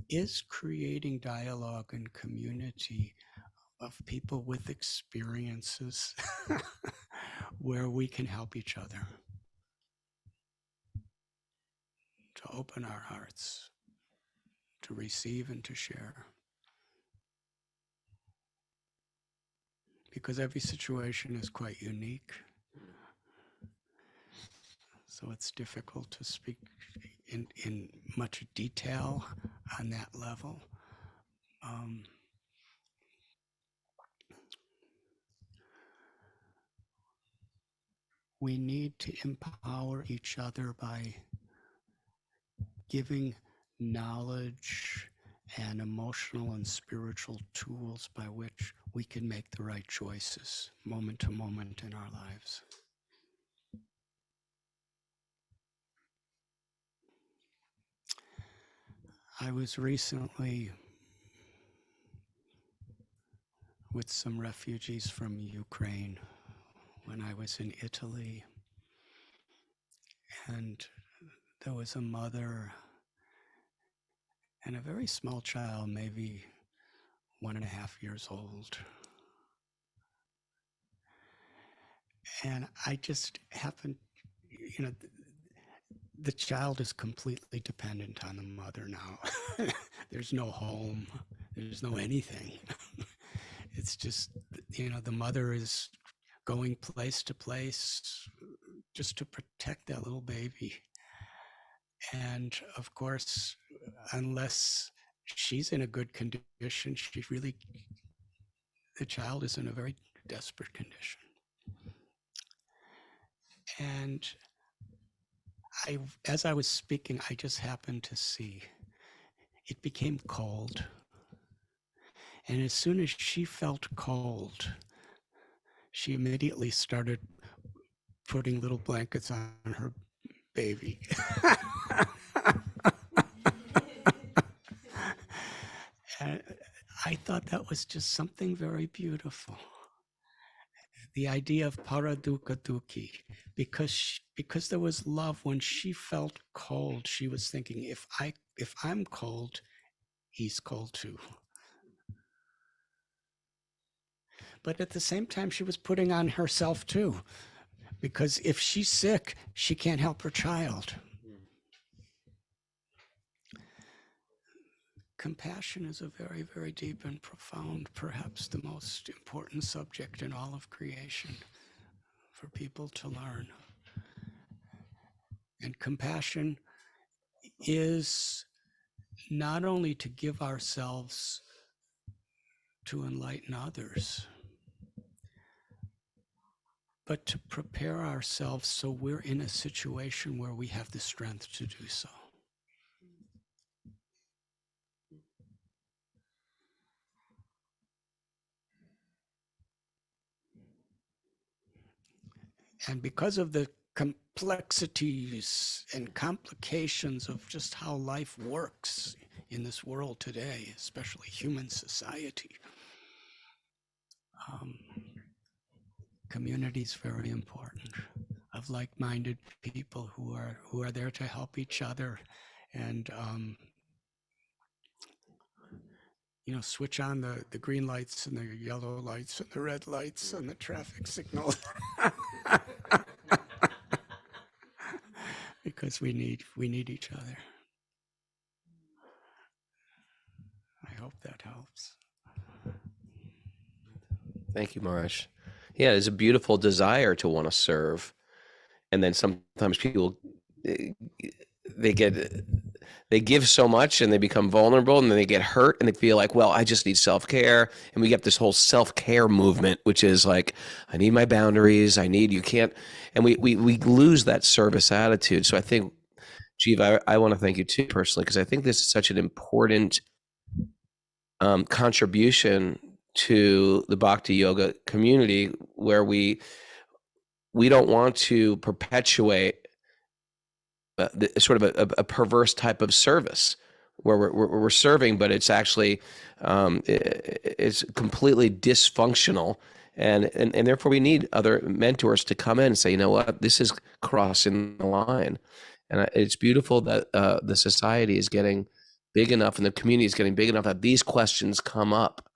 is creating dialogue and community of people with experiences where we can help each other to open our hearts, to receive and to share. Because every situation is quite unique. So it's difficult to speak in much detail on that level. we need to empower each other by giving knowledge and emotional and spiritual tools by which we can make the right choices moment to moment in our lives. I was recently with some refugees from Ukraine when I was in Italy, and there was a mother and a very small child, maybe 1.5 years old. And I just happened, the child is completely dependent on the mother now. There's no home, there's no anything. It's just, the mother is going place to place just to protect that little baby. And of course, unless she's in a good condition, the child is in a very desperate condition. And as I was speaking, I just happened to see it became cold. And as soon as she felt cold, she immediately started putting little blankets on her baby. And I thought that was just something very beautiful. The idea of paraduka duki, because there was love. When she felt cold, she was thinking, if I'm cold, he's cold too. But at the same time, she was putting on herself too, because if she's sick, she can't help her child. Compassion is a very, very deep and profound, perhaps the most important subject in all of creation for people to learn. And compassion is not only to give ourselves to enlighten others, but to prepare ourselves so we're in a situation where we have the strength to do so. And because of the complexities and complications of just how life works in this world today, especially human society, community is very important, of like-minded people who are there to help each other and switch on the green lights and the yellow lights and the red lights and the traffic signals. Because we need each other. I hope that helps. Thank you, Maharaj. Yeah, there's a beautiful desire to want to serve. And then sometimes people, they give so much and they become vulnerable and then they get hurt and they feel like, well, I just need self-care. And we get this whole self-care movement, which is like, I need my boundaries. You can't, and we lose that service attitude. So I think, Jeev, I want to thank you too personally, because I think this is such an important contribution to the Bhakti Yoga community, where we don't want to perpetuate sort of a perverse type of service where we're serving, but it's actually it's completely dysfunctional, and therefore we need other mentors to come in and say, you know what, this is crossing the line. And it's beautiful that the society is getting big enough and the community is getting big enough that these questions come up,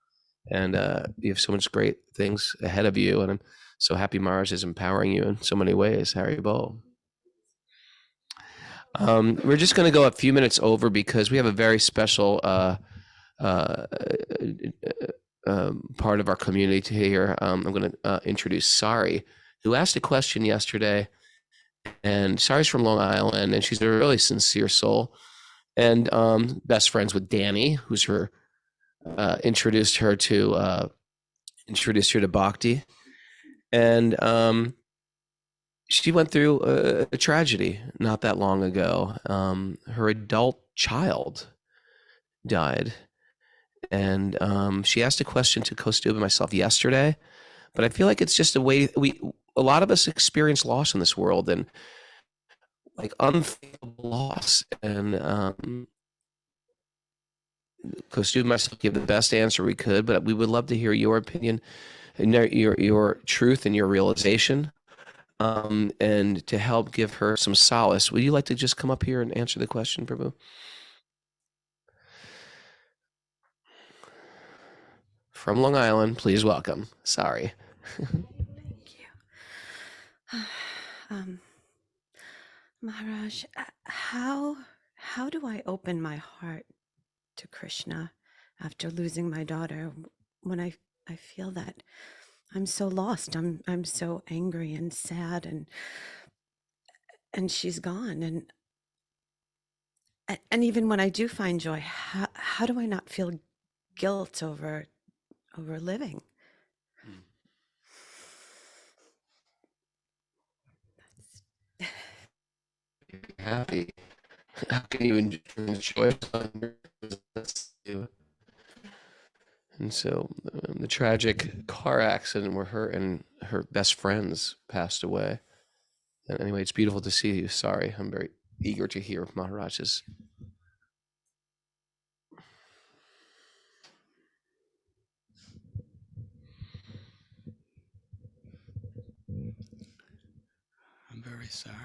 and you have so much great things ahead of you, and I'm so happy Maharaj is empowering you in so many ways. Hari Bol. We're just going to go a few minutes over because we have a very special part of our community here. I'm going to introduce Sari, who asked a question yesterday. And Sari's from Long Island, and she's a really sincere soul, and best friends with Danny, who's her introduced her to Bhakti. And she went through a tragedy not that long ago. Her adult child died, and she asked a question to Kostub and myself yesterday. But I feel like it's just a way a lot of us experience loss in this world, and like unthinkable loss. And Kostub and myself gave the best answer we could, but we would love to hear your opinion and your truth and your realization. And to help give her some solace, would you like to just come up here and answer the question, Prabhu? From Long Island, please welcome. Sorry. Thank you. Maharaj, how do I open my heart to Krishna after losing my daughter when I feel that I'm so lost, I'm so angry and sad, and she's gone, and even when I do find joy, how do I not feel guilt over living? Happy. How can you enjoy and so the tragic car accident where her and her best friends passed away. And anyway, it's beautiful to see you. Sorry, I'm very eager to hear Maharaj's. I'm very sorry.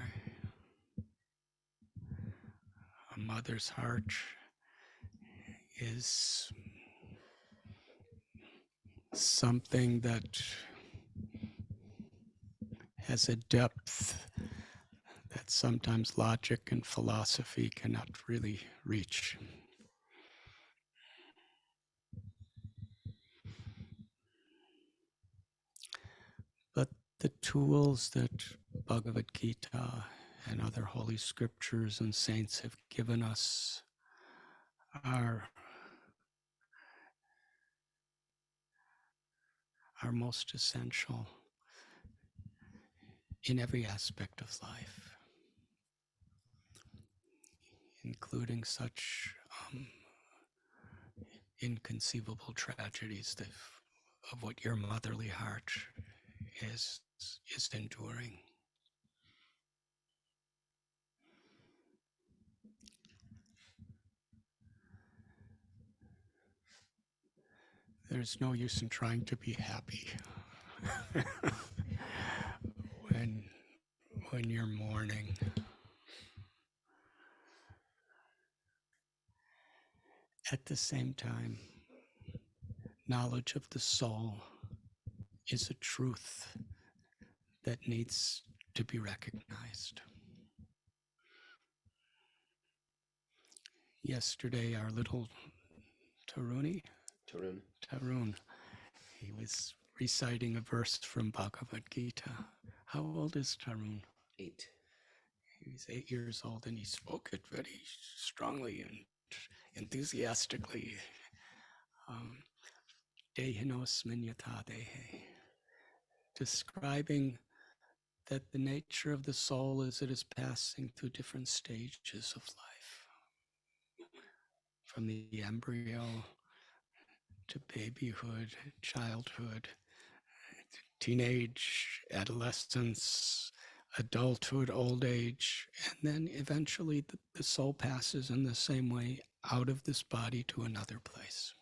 A mother's heart is something that has a depth that sometimes logic and philosophy cannot really reach. But the tools that Bhagavad Gita and other holy scriptures and saints have given us are most essential in every aspect of life, including such inconceivable tragedies of what your motherly heart is enduring. There's no use in trying to be happy when you're mourning. At the same time, knowledge of the soul is a truth that needs to be recognized. Yesterday, our little Tarun, he was reciting a verse from Bhagavad Gita. How old is Tarun? 8. He was 8 years old, and he spoke it very strongly and enthusiastically. Dehinosmin yatha dehe, describing that the nature of the soul is it is passing through different stages of life, from the embryo to babyhood, childhood, teenage, adolescence, adulthood, old age, and then eventually the soul passes in the same way out of this body to another place.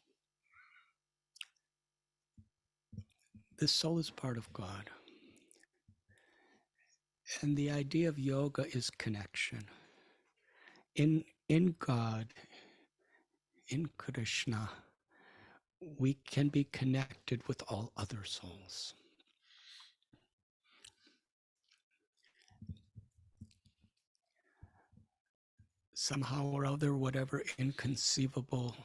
This soul is part of God. And the idea of yoga is connection. In God, in Krishna, we can be connected with all other souls. Somehow or other, whatever inconceivable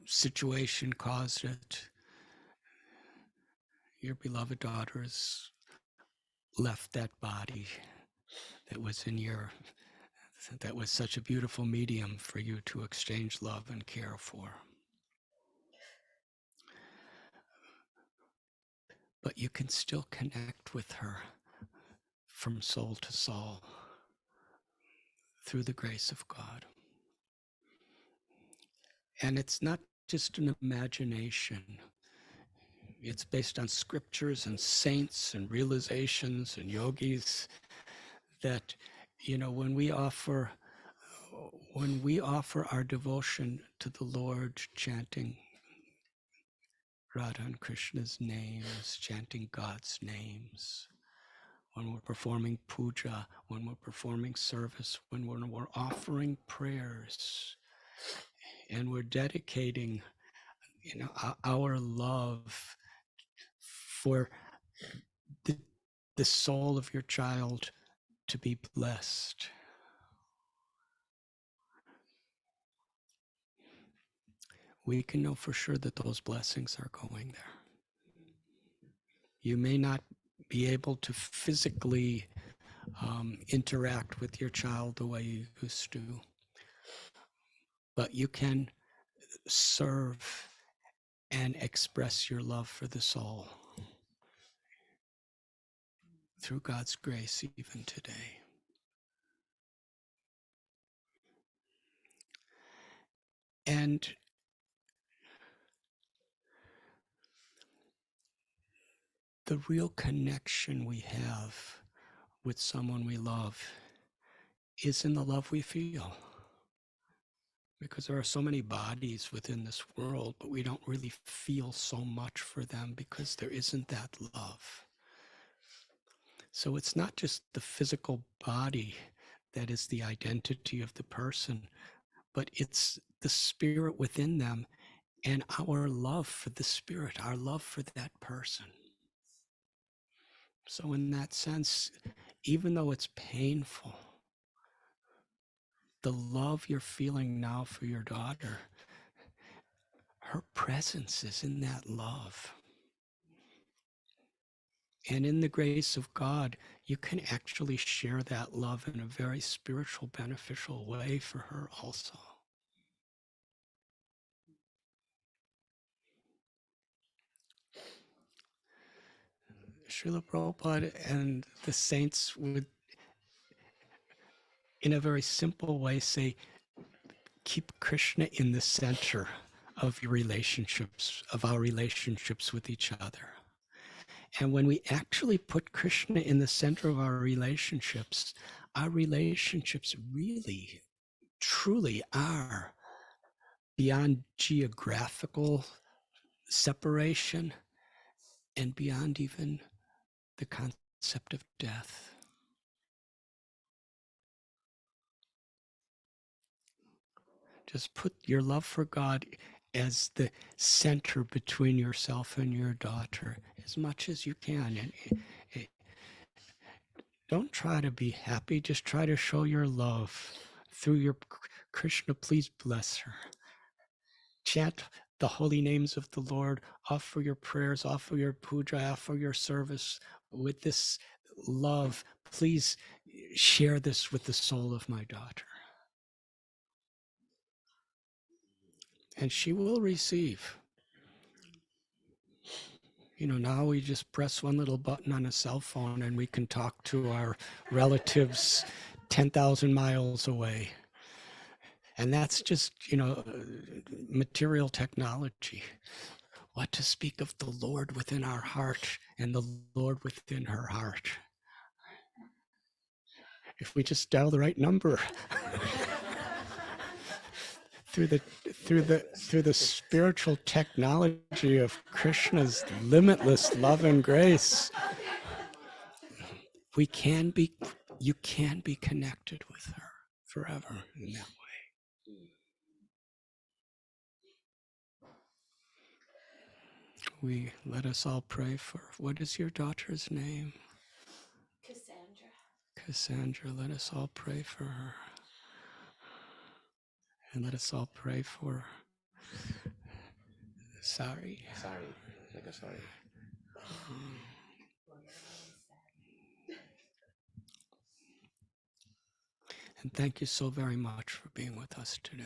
situation caused it, your beloved daughters left that body that was that was such a beautiful medium for you to exchange love and care for. but you can still connect with her from soul to soul through the grace of God. And it's not just an imagination. It's based on scriptures and saints and realizations and yogis that, when we offer our devotion to the Lord, chanting Radha and Krishna's names, chanting God's names, when we're performing puja, when we're performing service, when we're offering prayers, and we're dedicating, our love for the soul of your child to be blessed. We can know for sure that those blessings are going there. You may not be able to physically interact with your child the way you used to, but you can serve and express your love for the soul through God's grace even today. And the real connection we have with someone we love is in the love we feel. Because there are so many bodies within this world, but we don't really feel so much for them because there isn't that love. So it's not just the physical body that is the identity of the person, but it's the spirit within them and our love for the spirit, our love for that person. So in that sense, even though it's painful, the love you're feeling now for your daughter, her presence is in that love. And in the grace of God, you can actually share that love in a very spiritual, beneficial way for her also. Srila Prabhupada and the saints would, in a very simple way, say, keep Krishna in the center of your relationships, of our relationships with each other. And when we actually put Krishna in the center of our relationships really, truly are beyond geographical separation and beyond even the concept of death. Just put your love for God as the center between yourself and your daughter as much as you can. And don't try to be happy, just try to show your love through your Krishna. Please bless her. Chant the holy names of the Lord, offer your prayers, offer your puja, offer your service with this love. Please share this with the soul of my daughter. And she will receive. Now we just press one little button on a cell phone and we can talk to our relatives 10,000 miles away. And that's just, material technology. What to speak of the Lord within our heart and the Lord within her heart. If we just dial the right number. Through the spiritual technology of Krishna's limitless love and grace, you can be connected with her forever in that way. Let us all pray for, what is your daughter's name? Cassandra, let us all pray for her. And let us all pray for Sorry. And thank you so very much for being with us today.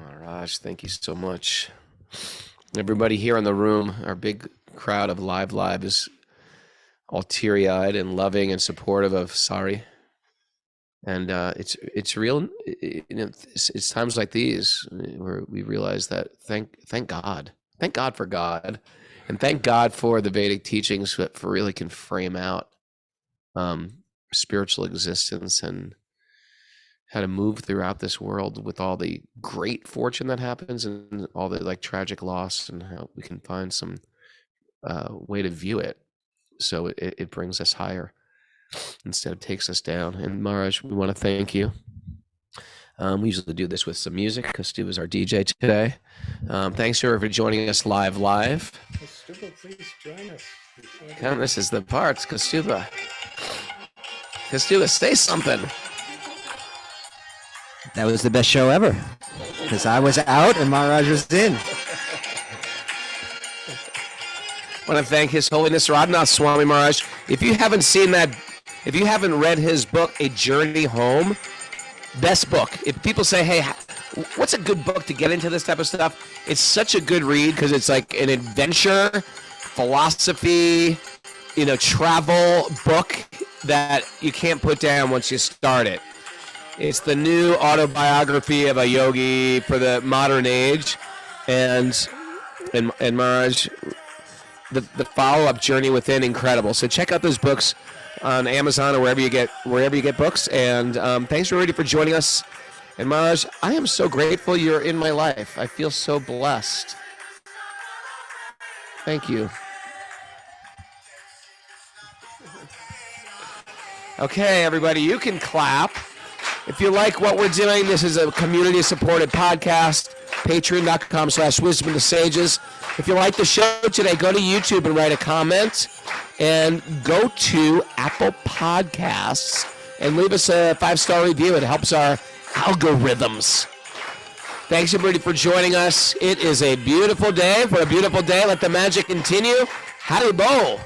All Maharaj, thank you so much. Everybody here in the room, our big crowd of live is all teary-eyed and loving and supportive of Sari. And it's real. It's times like these where we realize that thank God for God, and thank God for the Vedic teachings that for really can frame out spiritual existence and how to move throughout this world with all the great fortune that happens and all the like tragic loss, and how we can find some way to view it so it brings us higher instead of takes us down. And Maharaj, we want to thank you. We usually do this with some music. Kaustubh is our DJ today. Thanks for joining us live. Kaustubh, please join us. Come, this is the parts, Kaustubh. Kaustubh, say something. That was the best show ever, because I was out and Maharaj was in. I want to thank His Holiness Radhanath Swami Maharaj. If you haven't seen that, if you haven't read his book, A Journey Home, best book. If people say, hey, what's a good book to get into this type of stuff? It's such a good read because it's like an adventure, philosophy, travel book that you can't put down once you start it. It's the new autobiography of a yogi for the modern age. And Maharaj, the follow-up journey within, incredible. So check out those books on Amazon or wherever you get books. And thanks everybody for joining us. And Maharaj, I am so grateful you're in my life. I feel so blessed. Thank you. Okay, everybody, you can clap. If you like what we're doing, this is a community-supported podcast. Patreon.com/Wisdom of the Sages. If you like the show today, go to YouTube and write a comment. And go to Apple Podcasts and leave us a 5-star review. It helps our algorithms. Thanks, everybody, for joining us. It is a beautiful day. For a beautiful day, let the magic continue. Haribol.